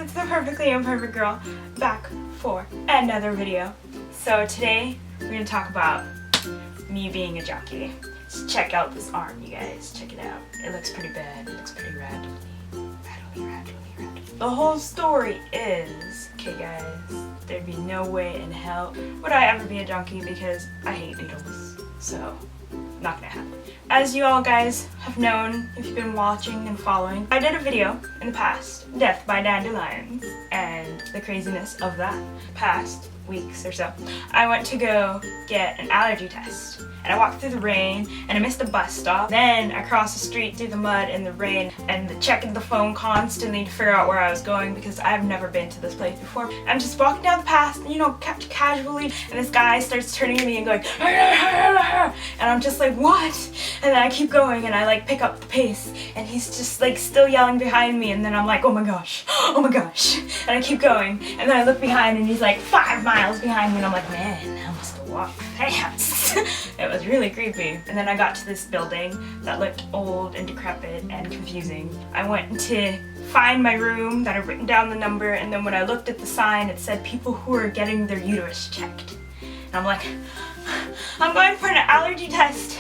it's the perfectly imperfect girl back for another video. So today we're going to talk about me being a junkie. Just check out this arm, you guys. Check it out. It looks pretty bad. It looks pretty rad. Rad. The whole story is, okay guys, there'd be no way in hell would I ever be a junkie because I hate needles. So, not gonna happen. As you all guys have known, if you've been watching and following, I did a video in the past, Death by Dandelions, and the craziness of that past weeks or so. I went to go get an allergy test, and I walked through the rain, and I missed a bus stop. Then I crossed the street through the mud and the rain, and checking the phone constantly to figure out where I was going because I've never been to this place before. I'm just walking down the path, you know, casually, and this guy starts turning to me and going, and I'm just like, what? And then I keep going, and I like pick up the pace, and he's just like still yelling behind me, and then I'm like, oh my gosh, and I keep going, and then I look behind, and he's like 5 miles behind me, and I'm like, man, I must have walked fast. It was really creepy. And then I got to this building that looked old and decrepit and confusing. I went to find my room that I'd written down the number, and then when I looked at the sign, it said people who are getting their uterus checked. And I'm like, I'm going for an allergy test,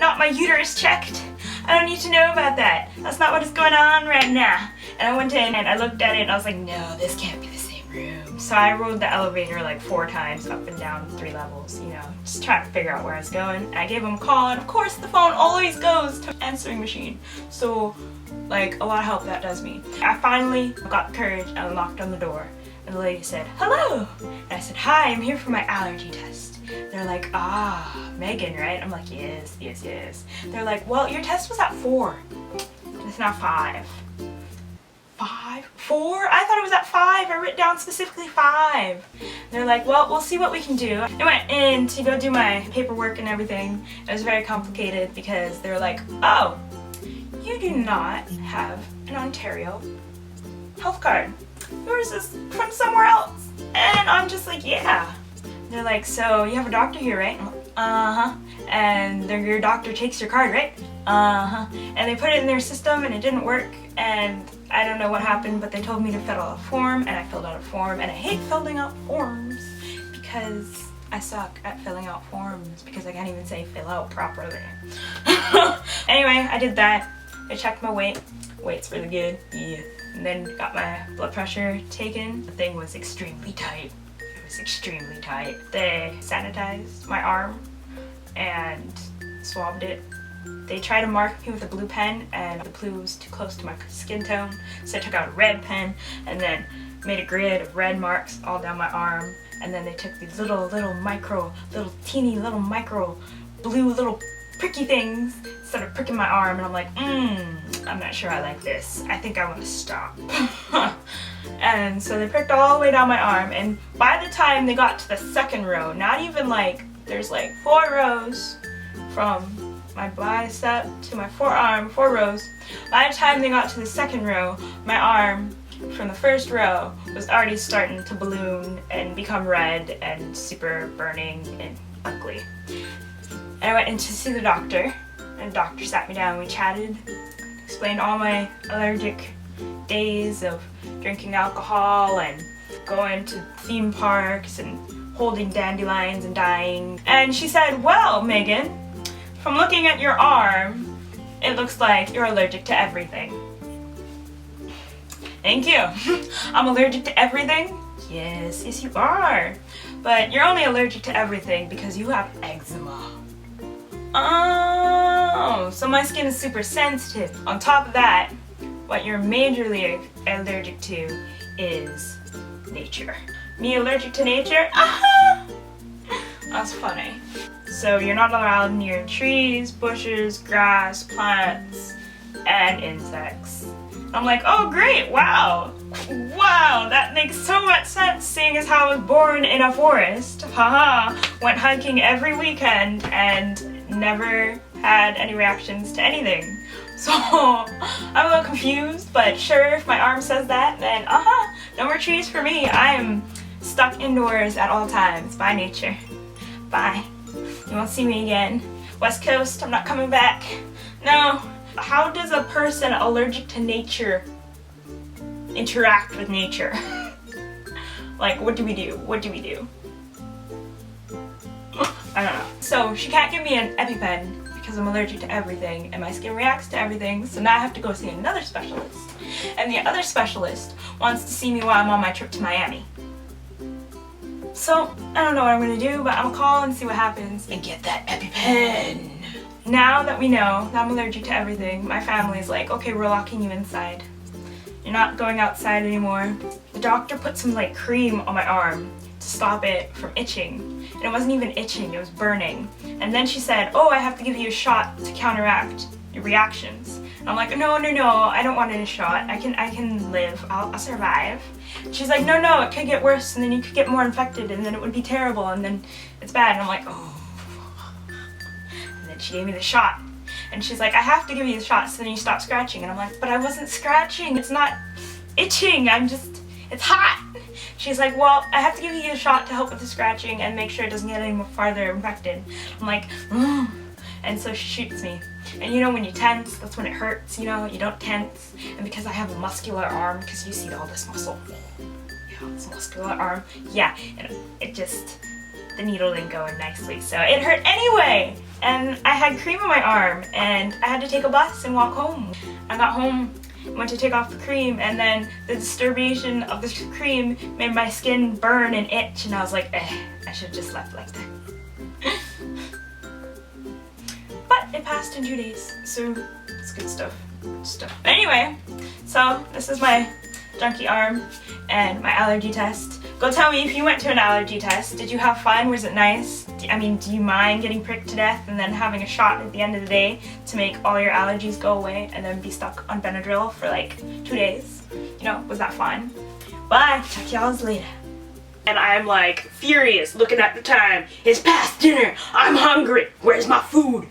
not my uterus checked. I don't need to know about that. That's not what is going on right now. And I went in and I looked at it and I was like, no, this can't be the same room. So I rode the elevator like 4 times up and down 3 levels, you know, just trying to figure out where I was going. And I gave him a call, and of course the phone always goes to answering machine. So like a lot of help that does me. I finally got the courage and knocked on the door. And the lady said, hello. And I said, hi, I'm here for my allergy test. They're like, ah, Megan, right? I'm like, yes. They're like, well, your test was at 4. And it's now 5. 4? I thought it was at 5. I wrote down specifically 5. They're like, well, we'll see what we can do. I went in to go do my paperwork and everything. It was very complicated because they're like, oh, you do not have an Ontario health card. Yours is from somewhere else. And I'm just like, yeah. They're like, so you have a doctor here, right? Uh-huh. And your doctor takes your card, right? Uh-huh. And they put it in their system and it didn't work, and I don't know what happened, but they told me to fill out a form, and I filled out a form, and I hate filling out forms because I suck at filling out forms because I can't even say fill out properly. Anyway, I did that. I checked my weight. Weight's really good. Yeah. And then got my blood pressure taken. The thing was extremely tight. It was extremely tight. They sanitized my arm and swabbed it. They tried to mark me with a blue pen, and the blue was too close to my skin tone, so I took out a red pen and then made a grid of red marks all down my arm. And then they took these little teeny micro blue little pricky things, started pricking my arm, and I'm like, I'm not sure I like this. I think I want to stop. And so they pricked all the way down my arm, and by the time they got to the second row, not even like, there's like 4 rows from my bicep to my forearm, 4 rows. By the time they got to the second row, my arm from the first row was already starting to balloon and become red and super burning and ugly. And I went in to see the doctor, and the doctor sat me down and we chatted, explained all my allergic days of drinking alcohol and going to theme parks and holding dandelions and dying. And she said, well, Megan, from looking at your arm, it looks like you're allergic to everything. Thank you. I'm allergic to everything? Yes, you are. But you're only allergic to everything because you have eczema. Oh, so my skin is super sensitive. On top of that, what you're majorly allergic to is nature. Me allergic to nature? Aha! That's funny. So you're not allowed near trees, bushes, grass, plants, and insects. I'm like, oh great, wow, that makes so much sense seeing as how I was born in a forest. Haha, went hiking every weekend and never had any reactions to anything. So I'm a little confused, but sure, if my arm says that, then no more trees for me. I am stuck indoors at all times. Bye nature. Bye. You won't see me again. West Coast, I'm not coming back. No. How does a person allergic to nature interact with nature. Like, what do we do? What do we do? I don't know. So she can't give me an EpiPen because I'm allergic to everything and my skin reacts to everything, so now I have to go see another specialist. And the other specialist wants to see me while I'm on my trip to Miami. So I don't know what I'm gonna do, but I'll call and see what happens and get that EpiPen. Now that we know that I'm allergic to everything, my family's like, okay, we're locking you inside. You're not going outside anymore. The doctor put some like cream on my arm to stop it from itching. And it wasn't even itching, it was burning. And then she said, oh, I have to give you a shot to counteract your reactions. And I'm like, no, I don't want any shot. I can live, I'll survive. She's like, no, it could get worse and then you could get more infected and then it would be terrible and then it's bad. And I'm like, oh. And then she gave me the shot. And she's like, I have to give you the shot so then you stop scratching. And I'm like, but I wasn't scratching, it's not itching, it's hot. She's like, well, I have to give you a shot to help with the scratching and make sure it doesn't get any farther infected. I'm like, and so she shoots me. And you know when you tense, that's when it hurts, you know, you don't tense. And because I have a muscular arm, because you see all this muscle, yeah, this muscular arm, yeah, and it just, the needle didn't go in nicely, so it hurt anyway. And I had cream on my arm, and I had to take a bus and walk home. I got home, went to take off the cream, and then the distribution of the cream made my skin burn and itch, and I was like, I should have just left like that. But it passed in 2 days, so it's good stuff. Anyway, so this is my junky arm and my allergy test. Go tell me if you went to an allergy test. Did you have fun? Was it nice? I mean, do you mind getting pricked to death and then having a shot at the end of the day to make all your allergies go away and then be stuck on Benadryl for like 2 days? You know, was that fun? Bye, check y'all's later. And I'm like furious looking at the time. It's past dinner. I'm hungry. Where's my food?